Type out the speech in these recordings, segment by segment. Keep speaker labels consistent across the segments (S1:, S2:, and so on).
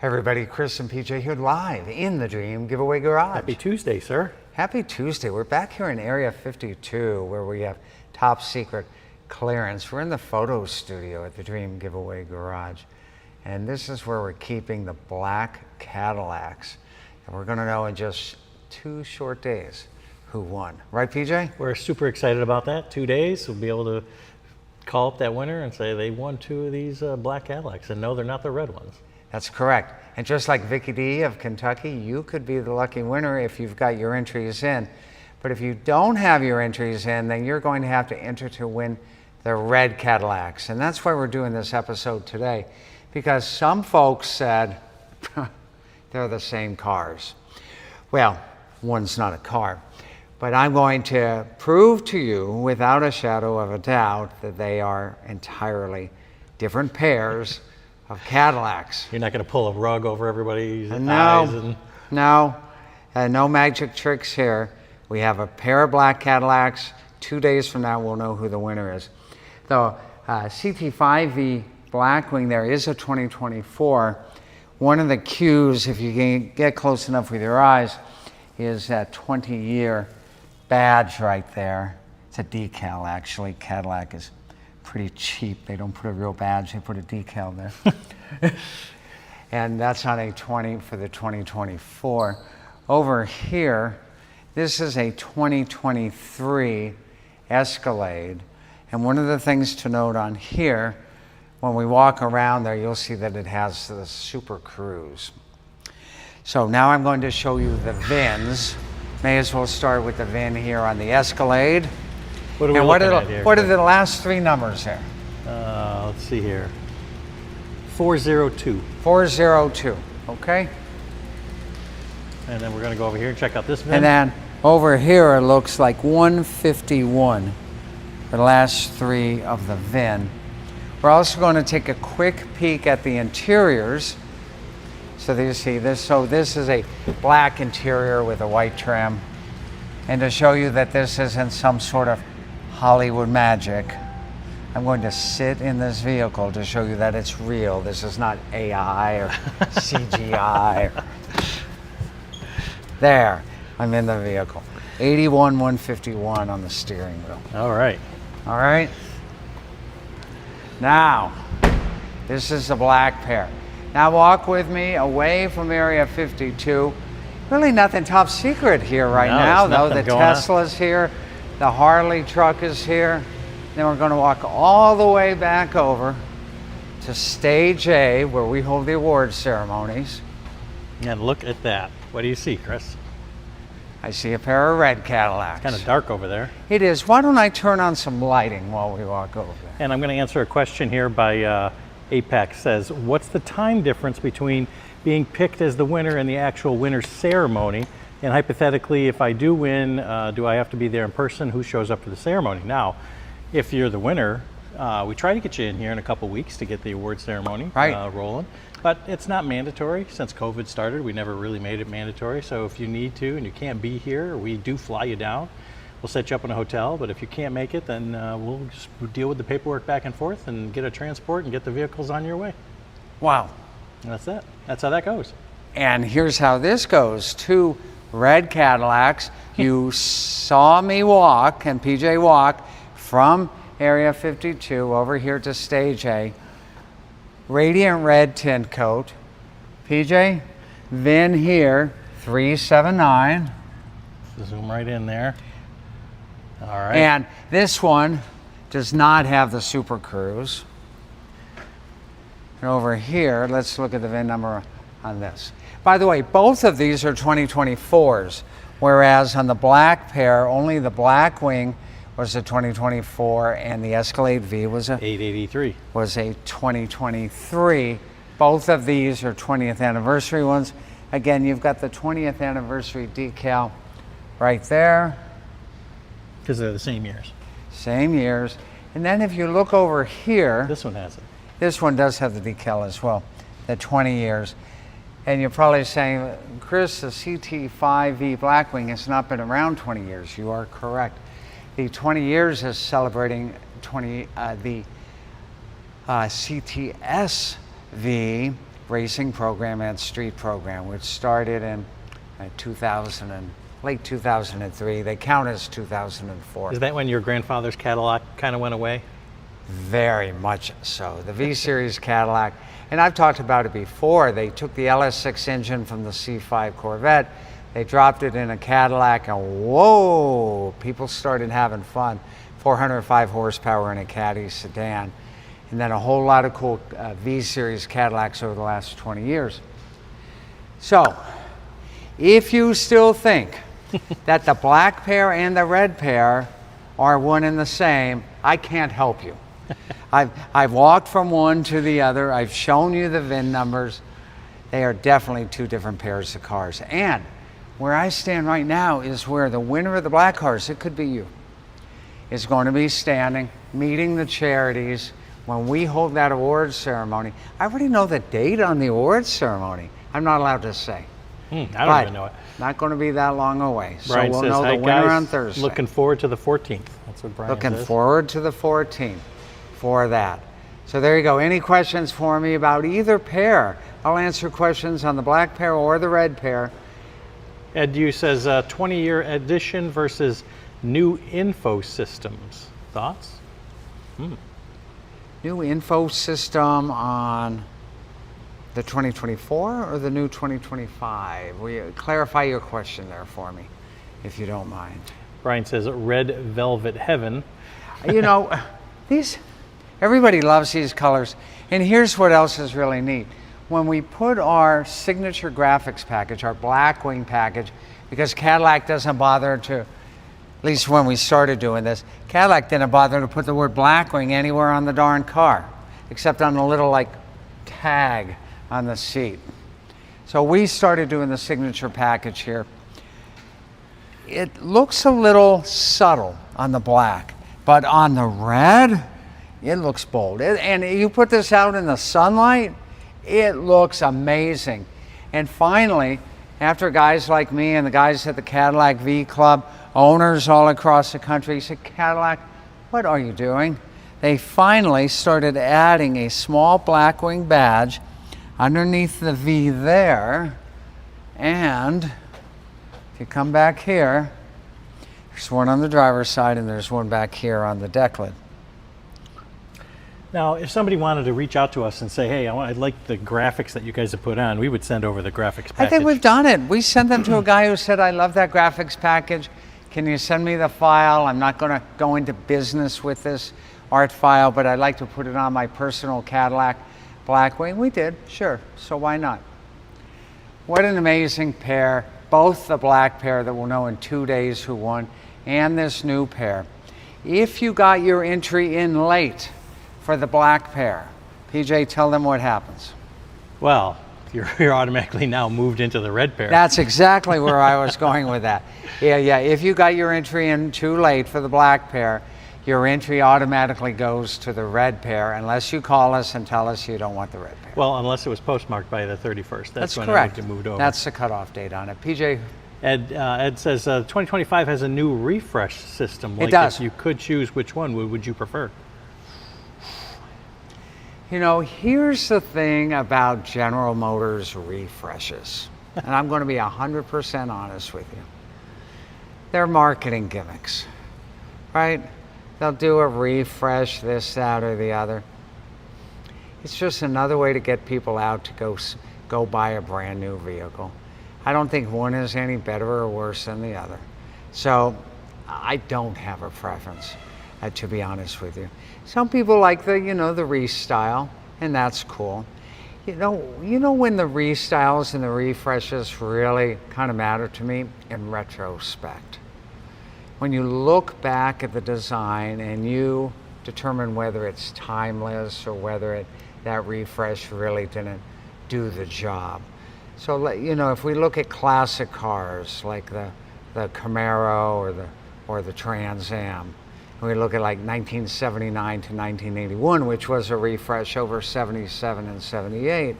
S1: Hey everybody, Chris and PJ here live in the Dream Giveaway Garage.
S2: Happy Tuesday, sir.
S1: Happy Tuesday. We're back here in Area 52 where we have top secret clearance. We're in the photo studio at the Dream Giveaway Garage. And this is where we're keeping the black Cadillacs. And we're gonna know in just 2 short days who won. Right, PJ?
S2: We're super excited about that. 2 days, we'll be able to call up that winner and say they won 2 of these black Cadillacs, and no, they're not the red ones.
S1: That's correct. And just like Vicky D of Kentucky, you could be the lucky winner if you've got your entries in. But if you don't have your entries in, then you're going to have to enter to win the red Cadillacs. And that's why we're doing this episode today, because some folks said they're the same cars. Well, one's not a car, but I'm going to prove to you without a shadow of a doubt that they are entirely different pairs of Cadillacs.
S2: You're not going to pull a rug over everybody's eyes?
S1: No, no magic tricks here. We have a pair of black Cadillacs. 2 days from now, we'll know who the winner is. The CT5V Blackwing there is a 2024. One of the cues, if you can get close enough with your eyes, is that 20-year badge right there. It's a decal, actually. Cadillac is pretty cheap. They don't put a real badge, they put a decal there. And that's on a 20 for the 2024. Over here, this is a 2023 Escalade. And one of the things to note on here, when we walk around there, you'll see that it has the Super Cruise. So now I'm going to show you the VINs. May as well start with the VIN here on the Escalade.
S2: What are we looking at here?
S1: What are the last 3 numbers here?
S2: Let's see here. 402.
S1: 402, okay?
S2: And then we're going to go over here and check out this VIN.
S1: And then over here it looks like 151, the last 3 of the VIN. We're also going to take a quick peek at the interiors. So that you see this. So this is a black interior with a white trim. And to show you that this isn't some sort of Hollywood magic, I'm going to sit in this vehicle to show you that it's real. This is not AI or CGI. There, I'm in the vehicle. 81 151 on the steering wheel.
S2: All right.
S1: All right. Now, this is the black pair. Now walk with me away from Area 52. Really nothing top secret here now, though. The Tesla's here, the Harley truck is here. Then we're going to walk all the way back over to Stage A, where we hold the award ceremonies.
S2: And look at that. What do you see, Chris?
S1: I see a pair of red Cadillacs.
S2: It's kind of dark over there.
S1: It is. Why don't I turn on some lighting while we walk over there?
S2: And I'm going to answer a question here by Apex. Says, what's the time difference between being picked as the winner and the actual winner's ceremony? And hypothetically, if I do win, do I have to be there in person? Who shows up for the ceremony? Now, if you're the winner, we try to get you in here in a couple weeks to get the award ceremony rolling. But it's not mandatory. Since COVID started, we never really made it mandatory. So if you need to and you can't be here, we do fly you down. We'll set you up in a hotel, but if you can't make it, then we'll just deal with the paperwork back and forth and get a transport and get the vehicles on your way.
S1: Wow.
S2: And that's it. That's how that goes.
S1: And here's how this goes. 2 red Cadillacs. You saw me walk and PJ walk from Area 52 over here to Stage A. Radiant red tint coat. PJ, VIN here, 379.
S2: Zoom right in there. All right.
S1: And this one does not have the Super Cruise. And over here, let's look at the VIN number on this. By the way, both of these are 2024s, whereas on the black pair, only the Blackwing was a 2024 and the Escalade V was a
S2: 883.
S1: Was a 2023. Both of these are 20th anniversary ones. Again, you've got the 20th anniversary decal right there.
S2: Because they're the same years.
S1: Same years. And then if you look over here,
S2: this one has it.
S1: This one does have the decal as well, the 20 years. And you're probably saying, Chris, the CT5V Blackwing has not been around 20 years. You are correct. The 20 years is celebrating the CTS V racing program and street program, which started in 2000 and late 2003. They count as 2004.
S2: Is that when your grandfather's Cadillac kind of went away?
S1: Very much so. The V-Series Cadillac, and I've talked about it before, they took the LS6 engine from the C5 Corvette, they dropped it in a Cadillac, and whoa, people started having fun. 405 horsepower in a Caddy sedan, and then a whole lot of cool V-Series Cadillacs over the last 20 years. So, if you still think that the black pair and the red pair are one and the same, I can't help you. I've walked from one to the other. I've shown you the VIN numbers. They are definitely two different pairs of cars. And where I stand right now is where the winner of the black cars, it could be you, is going to be standing, meeting the charities when we hold that awards ceremony. I already know the date on the awards ceremony. I'm not allowed to say.
S2: I don't even know it.
S1: Not going to be that long away.
S2: Brian
S1: so we'll
S2: says,
S1: know
S2: "Hi
S1: the winner
S2: guys,
S1: on Thursday."
S2: looking forward to the 14th. That's what Brian
S1: Looking
S2: says.
S1: forward to the 14th for that. So there you go. Any questions for me about either pair? I'll answer questions on the black pair or the red pair.
S2: Ed U says 20-year edition versus new info systems. Thoughts?
S1: New info system on the 2024 or the new 2025? Will you clarify your question there for me, if you don't mind?
S2: Brian says red velvet heaven.
S1: You know, everybody loves these colors. And here's what else is really neat. When we put our signature graphics package, our Blackwing package, because Cadillac doesn't bother to, at least when we started doing this, Cadillac didn't bother to put the word Blackwing anywhere on the darn car, except on the little like tag on the seat. So we started doing the signature package here. It looks a little subtle on the black, but on the red, it looks bold. And you put this out in the sunlight, it looks amazing. And finally, after guys like me and the guys at the Cadillac V Club, owners all across the country said, "Cadillac, what are you doing?" They finally started adding a small Blackwing badge underneath the V there. And if you come back here, there's one on the driver's side and there's one back here on the deck lid.
S2: Now, if somebody wanted to reach out to us and say, "Hey, I'd like the graphics that you guys have put on," we would send over the graphics package.
S1: I think we've done it. We sent them to a guy who said, "I love that graphics package. Can you send me the file? I'm not going to go into business with this art file, but I'd like to put it on my personal Cadillac Blackwing." We did, sure. So why not? What an amazing pair. Both the black pair that we'll know in 2 days who won, and this new pair. If you got your entry in late for the black pair, PJ, tell them what happens.
S2: Well, you're automatically now moved into the red pair.
S1: That's exactly where I was going with that. Yeah. If you got your entry in too late for the black pair, your entry automatically goes to the red pair unless you call us and tell us you don't want the red pair.
S2: Well, unless it was postmarked by the 31st. That's when
S1: correct.
S2: it moved over.
S1: That's the cutoff date on it. PJ?
S2: Ed says 2025 has a new refresh system.
S1: It does.
S2: If you could choose which one, would you prefer?
S1: You know, here's the thing about General Motors refreshes, and I'm going to be 100% honest with you. They're marketing gimmicks, right? They'll do a refresh, this, that, or the other. It's just another way to get people out to go buy a brand new vehicle. I don't think one is any better or worse than the other. So I don't have a preference, to be honest with you. Some people like the restyle, and that's cool. You know when the restyles and the refreshes really kind of matter to me? In retrospect. When you look back at the design and you determine whether it's timeless or whether that refresh really didn't do the job. So, if we look at classic cars like the Camaro or the Trans Am, and we look at like 1979 to 1981, which was a refresh over 77 and 78,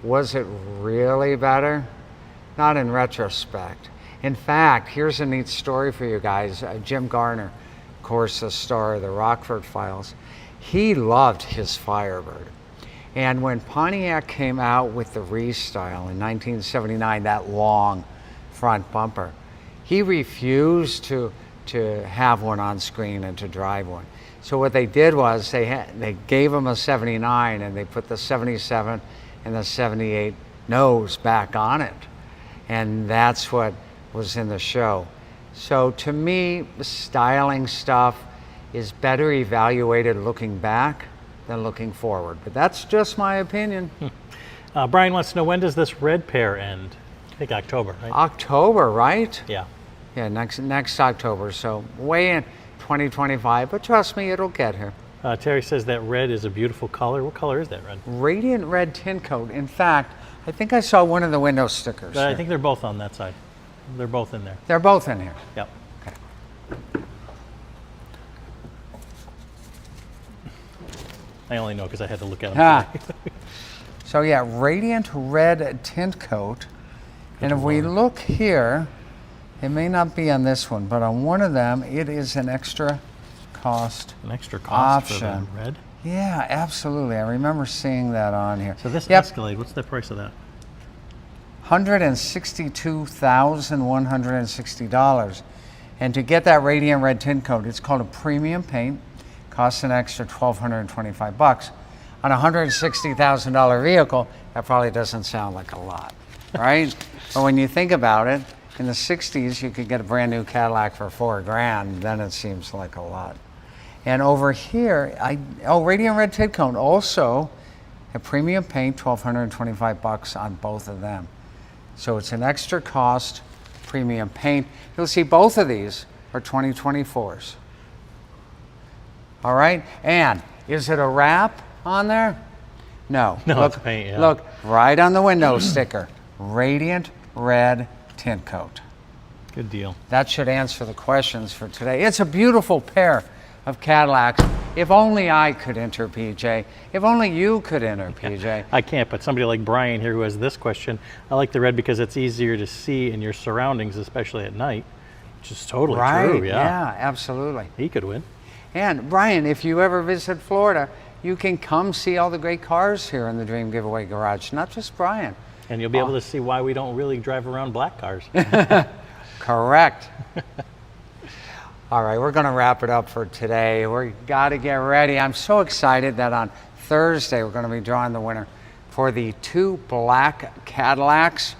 S1: was it really better? Not in retrospect. In fact, here's a neat story for you guys. Jim Garner, of course, the star of the Rockford Files, he loved his Firebird. And when Pontiac came out with the Restyle in 1979, that long front bumper, he refused to have one on screen and to drive one. So what they did was they gave him a 79 and they put the 77 and the 78 nose back on it. And that's what was in the show. So to me, styling stuff is better evaluated looking back than looking forward. But that's just my opinion.
S2: Brian wants to know, when does this red pair end? I think October, right?
S1: October, right?
S2: Yeah.
S1: Yeah, next October. So way in 2025, but trust me, it'll get here.
S2: Terry says that red is a beautiful color. What color is that red?
S1: Radiant red tint coat. In fact, I think I saw one of the window stickers.
S2: I think they're both on that side. They're both in there.
S1: They're both in here.
S2: Yep.
S1: Okay.
S2: I only know because I had to look at them.
S1: Ah. So yeah, radiant red tint coat. And if we look here, it may not be on this one, but on one of them, it is an extra cost
S2: An extra cost
S1: option.
S2: for the red?
S1: Yeah, absolutely. I remember seeing that on here.
S2: So this
S1: Yep.
S2: Escalade, what's the price of that?
S1: $162,160. And to get that radiant red tint coat, it's called a premium paint. Costs an extra $1,225. On a $160,000 vehicle, that probably doesn't sound like a lot, right? But when you think about it, in the 60s, you could get a brand new Cadillac for $4,000. Then it seems like a lot. And over here, radiant red tint coat, also a premium paint, $1,225 on both of them. So it's an extra cost premium paint. You'll see both of these are 2024s. All right, and is it a wrap on there? No.
S2: No,
S1: look,
S2: it's paint, yeah.
S1: Look, right on the window sticker, radiant red tint coat.
S2: Good deal.
S1: That should answer the questions for today. It's a beautiful pair of Cadillacs. If only I could enter, PJ. If only you could enter, PJ.
S2: I can't, but somebody like Brian here who has this question, I like the red because it's easier to see in your surroundings, especially at night, which is totally true.
S1: Yeah, absolutely.
S2: He could win.
S1: And Brian, if you ever visit Florida, you can come see all the great cars here in the Dream Giveaway Garage, not just Brian.
S2: And you'll be able to see why we don't really drive around black cars.
S1: Correct. All right, we're going to wrap it up for today. We got to get ready. I'm so excited that on Thursday we're going to be drawing the winner for the 2 black Cadillacs.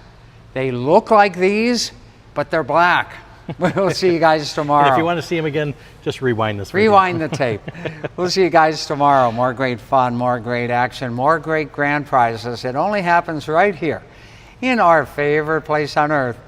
S1: They look like these, but they're black. We'll see you guys tomorrow.
S2: And if you want to see them again, just rewind this video.
S1: Rewind the tape. We'll see you guys tomorrow. More great fun, more great action, more great grand prizes. It only happens right here in our favorite place on earth,